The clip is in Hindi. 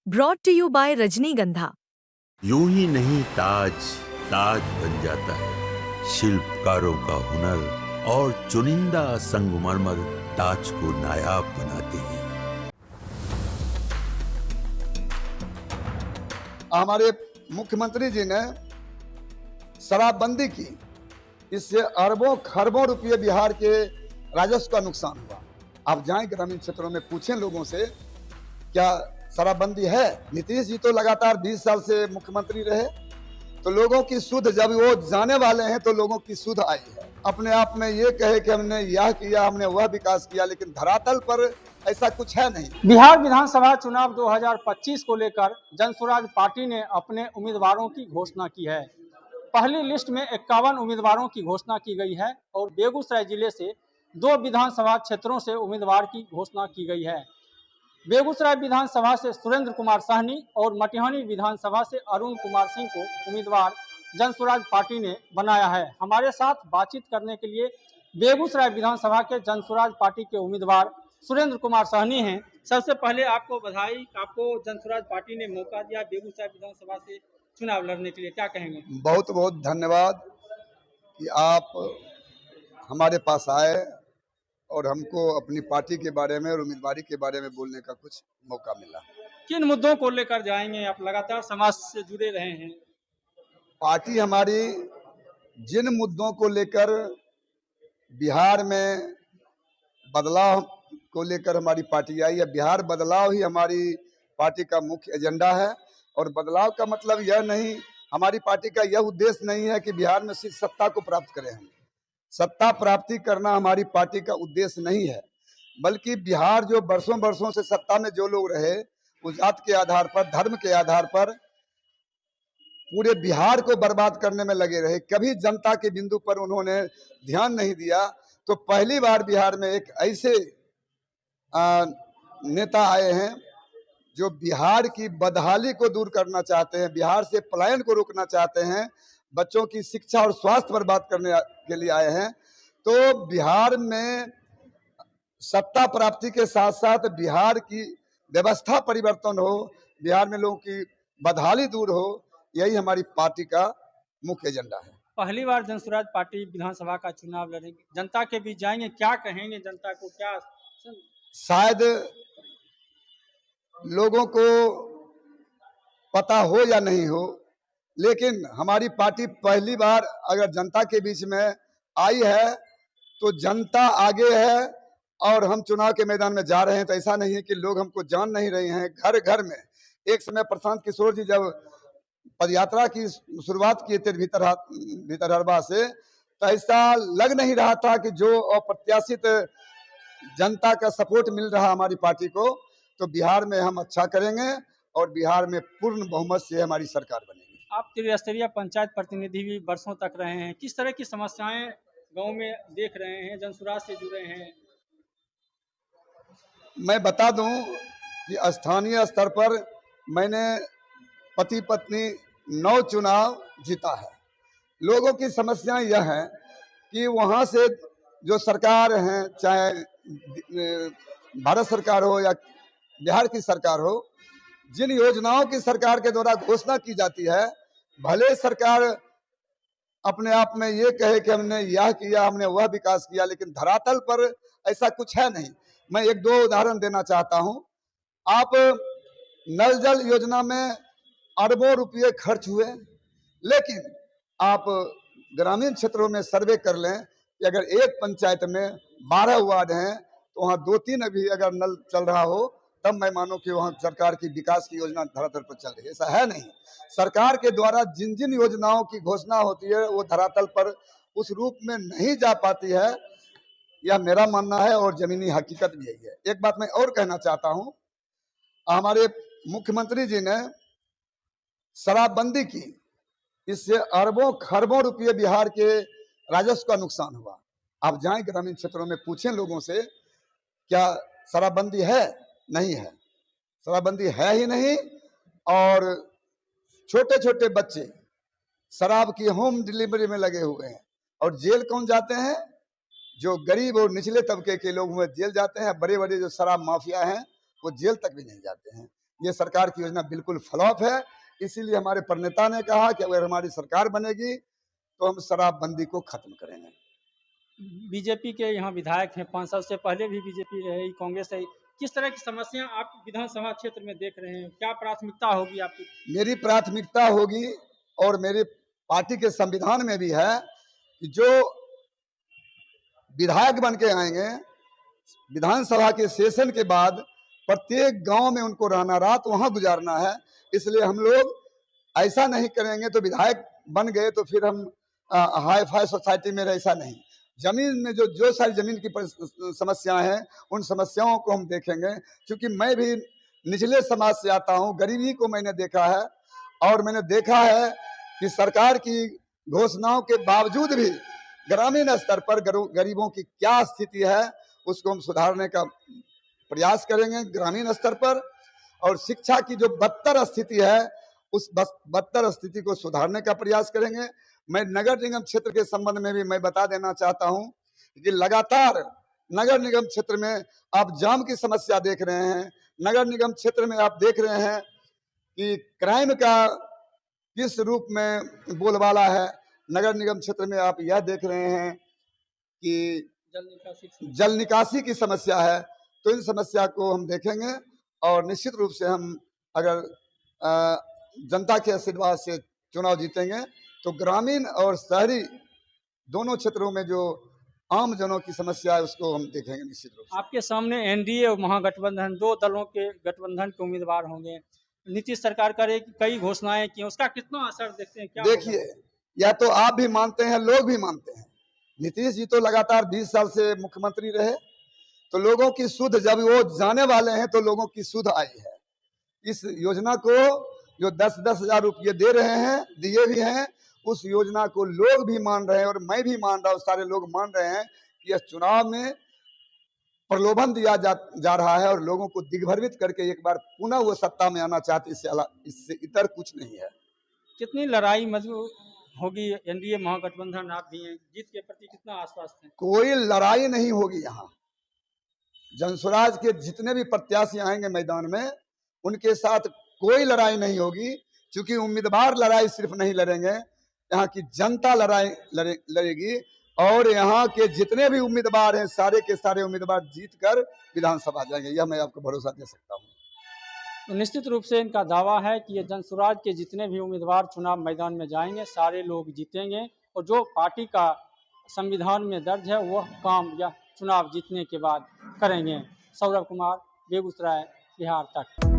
ब्रॉट टू यू बाय रजनीगंधा। यूं ही नहीं ताज ताज बन जाता है, शिल्पकारों का हुनर और चुनिंदा संगमरमर ताज को नायाब बनाते हैं। हमारे मुख्यमंत्री जी ने शराबबंदी की, इससे अरबों खरबों रुपये बिहार के राजस्व का नुकसान हुआ। आप जाएं ग्रामीण क्षेत्रों में, पूछें लोगों से क्या शराबबंदी है। नीतीश जी तो लगातार 20 साल से मुख्यमंत्री रहे, तो लोगों की सुध जब वो जाने वाले हैं तो लोगों की सुध आई है। अपने आप में ये कहे कि हमने यह किया, हमने वह विकास किया, लेकिन धरातल पर ऐसा कुछ है नहीं। बिहार विधानसभा चुनाव 2025 को लेकर जनसुराज पार्टी ने अपने उम्मीदवारों की घोषणा की है। पहली लिस्ट में 51 उम्मीदवारों की घोषणा की गई है और बेगूसराय जिले से 2 विधानसभा क्षेत्रों से उम्मीदवार की घोषणा की गई है। बेगूसराय विधानसभा से सुरेंद्र कुमार साहनी और मटिहानी विधानसभा से अरुण कुमार सिंह को उम्मीदवार जनसुराज पार्टी ने बनाया है। हमारे साथ बातचीत करने के लिए बेगूसराय विधानसभा के जनसुराज पार्टी के उम्मीदवार सुरेंद्र कुमार साहनी हैं। सबसे पहले आपको बधाई, आपको जनसुराज पार्टी ने मौका दिया बेगूसराय विधानसभा से चुनाव लड़ने के लिए, क्या कहेंगे? बहुत बहुत धन्यवाद कि आप हमारे पास आए और हमको अपनी पार्टी के बारे में और उम्मीदवारी के बारे में बोलने का कुछ मौका मिला। किन मुद्दों को लेकर जाएंगे? आप लगातार समाज से जुड़े रहे हैं। पार्टी हमारी जिन मुद्दों को लेकर बिहार में बदलाव को लेकर हमारी पार्टी आई है, बिहार बदलाव ही हमारी पार्टी का मुख्य एजेंडा है। और बदलाव का मतलब यह नहीं, हमारी पार्टी का यह उद्देश्य नहीं है कि बिहार में सिर्फ सत्ता को प्राप्त करें। हम सत्ता प्राप्ति करना हमारी पार्टी का उद्देश्य नहीं है, बल्कि बिहार जो बरसों बरसों से सत्ता में जो लोग रहे, उस जात के आधार पर, धर्म के आधार पर पूरे बिहार को बर्बाद करने में लगे रहे, कभी जनता के बिंदु पर उन्होंने ध्यान नहीं दिया। तो पहली बार बिहार में एक ऐसे नेता आए हैं जो बिहार की बदहाली को दूर करना चाहते हैं, बिहार से पलायन को रोकना चाहते हैं, बच्चों की शिक्षा और स्वास्थ्य पर बात करने के लिए आए हैं। तो बिहार में सत्ता प्राप्ति के साथ साथ बिहार की व्यवस्था परिवर्तन हो, बिहार में लोगों की बदहाली दूर हो, यही हमारी पार्टी का मुख्य एजेंडा है। पहली बार जनसुराज पार्टी विधानसभा का चुनाव लड़ेगी, जनता के बीच जाएंगे, क्या कहेंगे जनता को? क्या शायद लोगों को पता हो या नहीं हो, लेकिन हमारी पार्टी पहली बार अगर जनता के बीच में आई है तो जनता आगे है और हम चुनाव के मैदान में जा रहे हैं। तो ऐसा नहीं है कि लोग हमको जान नहीं रहे हैं। घर घर में एक समय प्रशांत किशोर जी जब पदयात्रा की शुरुआत किए थे भीतरहरवा से, तो ऐसा लग नहीं रहा था कि जो अप्रत्याशित जनता का सपोर्ट मिल रहा हमारी पार्टी को, तो बिहार में हम अच्छा करेंगे और बिहार में पूर्ण बहुमत से हमारी सरकार बनेगी। आप त्रिस्तरीय पंचायत प्रतिनिधि भी वर्षों तक रहे हैं, किस तरह की समस्याएं गांव में देख रहे हैं? जनसुराज से जुड़े हैं। मैं बता दूं कि स्थानीय स्तर पर मैंने पति पत्नी 9 चुनाव जीता है। लोगों की समस्याएं यह है कि वहां से जो सरकार है, चाहे भारत सरकार हो या बिहार की सरकार हो, जिन योजनाओं की सरकार के द्वारा घोषणा की जाती है, भले सरकार अपने आप में ये कहे कि हमने यह किया, हमने वह विकास किया, लेकिन धरातल पर ऐसा कुछ है नहीं। मैं 1-2 उदाहरण देना चाहता हूं। आप नल जल योजना में अरबों रुपये खर्च हुए, लेकिन आप ग्रामीण क्षेत्रों में सर्वे कर लें कि अगर एक पंचायत में 12 वार्ड हैं तो वहाँ 2-3 अभी अगर नल चल रहा हो, तब मैं मानूं कि वहाँ सरकार की विकास की योजना धरातल पर चल रही है। ऐसा है नहीं। सरकार के द्वारा जिन जिन योजनाओं की घोषणा होती है वो धरातल पर उस रूप में नहीं जा पाती है, यह मेरा मानना है और जमीनी हकीकत भी यही है। एक बात मैं और कहना चाहता हूं, हमारे मुख्यमंत्री जी ने शराबबंदी की, इससे अरबों खरबों रुपये बिहार के राजस्व का नुकसान हुआ। आप जाएं ग्रामीण क्षेत्रों में, पूछें लोगों से क्या शराबबंदी है? नहीं है, शराबबंदी है ही नहीं। और छोटे छोटे बच्चे शराब की होम डिलीवरी में लगे हुए हैं। और जेल कौन जाते हैं? जो गरीब और निचले तबके के लोग हुए जेल जाते हैं। बड़े बड़े जो शराब माफिया हैं वो जेल तक भी नहीं जाते हैं। ये सरकार की योजना बिल्कुल फ्लॉप है। इसीलिए हमारे प्रणेता ने कहा कि अगर हमारी सरकार बनेगी तो हम शराबबंदी को खत्म करेंगे। बीजेपी के यहाँ विधायक हैं, 5 साल से पहले भी बीजेपी रही, कांग्रेस रही। किस तरह की समस्या आप विधानसभा क्षेत्र में देख रहे हैं? क्या प्राथमिकता होगी आपकी? मेरी प्राथमिकता होगी और मेरे पार्टी के संविधान में भी है कि जो विधायक बन के आएंगे, विधानसभा के सेशन के बाद प्रत्येक गांव में उनको रहना, रात वहां गुजारना है। इसलिए हम लोग ऐसा नहीं करेंगे तो विधायक बन गए तो फिर हम हाई फाई सोसाइटी में ऐसा नहीं। जमीन में जो सारी जमीन की समस्याएं हैं उन समस्याओं को हम देखेंगे। क्योंकि मैं भी निचले समाज से आता हूं, गरीबी को मैंने देखा है और मैंने देखा है कि सरकार की घोषणाओं के बावजूद भी ग्रामीण स्तर पर गरीबों की क्या स्थिति है उसको हम सुधारने का प्रयास करेंगे ग्रामीण स्तर पर। और शिक्षा की जो बदतर स्थिति है उस बदतर स्थिति को सुधारने का प्रयास करेंगे। मैं नगर निगम क्षेत्र के संबंध में भी मैं बता देना चाहता हूं कि लगातार नगर निगम क्षेत्र में आप जाम की समस्या देख रहे हैं। नगर निगम क्षेत्र में आप देख रहे हैं कि क्राइम का किस रूप में बोलबाला है। नगर निगम क्षेत्र में आप यह देख रहे हैं कि जल निकासी की समस्या है। तो इन समस्या को हम देखेंगे और निश्चित रूप से हम अगर जनता के आशीर्वाद से चुनाव जीतेंगे तो ग्रामीण और शहरी दोनों क्षेत्रों में जो आम जनों की समस्या है उसको हम देखेंगे निश्चित रूप से। आपके सामने एनडीए और महागठबंधन, 2 दलों के गठबंधन के उम्मीदवार होंगे। नीतीश सरकार करे कई घोषणाएं की, उसका कितना असर देखते हैं? क्या देखिए, यह तो आप भी मानते हैं, लोग भी मानते हैं। नीतीश जी तो लगातार 20 साल से मुख्यमंत्री रहे, तो लोगों की सुध जब वो जाने वाले हैं तो लोगों की सुध आई है। इस योजना को जो 10-10 हजार रुपये दे रहे हैं, दिए भी हैं, उस योजना को लोग भी मान रहे हैं और मैं भी मान रहा हूँ, सारे लोग मान रहे हैं कि इस चुनाव में प्रलोभन दिया जा रहा है और लोगों को दिग्भ्रमित करके एक बार पुनः वो सत्ता में आना चाहते। इससे इतर कुछ नहीं है। कितनी लड़ाई मजबूत होगी? एनडीए महागठबंधन, आप भी हैं, जीत के प्रति कितना आश्वस्त हैं? कोई लड़ाई नहीं होगी। यहाँ जनसुराज के जितने भी प्रत्याशी आएंगे मैदान में उनके साथ कोई लड़ाई नहीं होगी। क्योंकि उम्मीदवार लड़ाई सिर्फ नहीं लड़ेंगे, यहाँ की जनता लड़ाई लड़ेगी और यहाँ के जितने भी उम्मीदवार हैं सारे के सारे उम्मीदवार जीतकर विधानसभा जाएंगे, यह मैं आपको भरोसा दे सकता हूँ। तो निश्चित रूप से इनका दावा है कि ये जनसुराज के जितने भी उम्मीदवार चुनाव मैदान में जाएंगे सारे लोग जीतेंगे और जो पार्टी का संविधान में दर्ज है वह काम या चुनाव जीतने के बाद करेंगे। सौरभ कुमार, बेगूसराय, बिहार तक।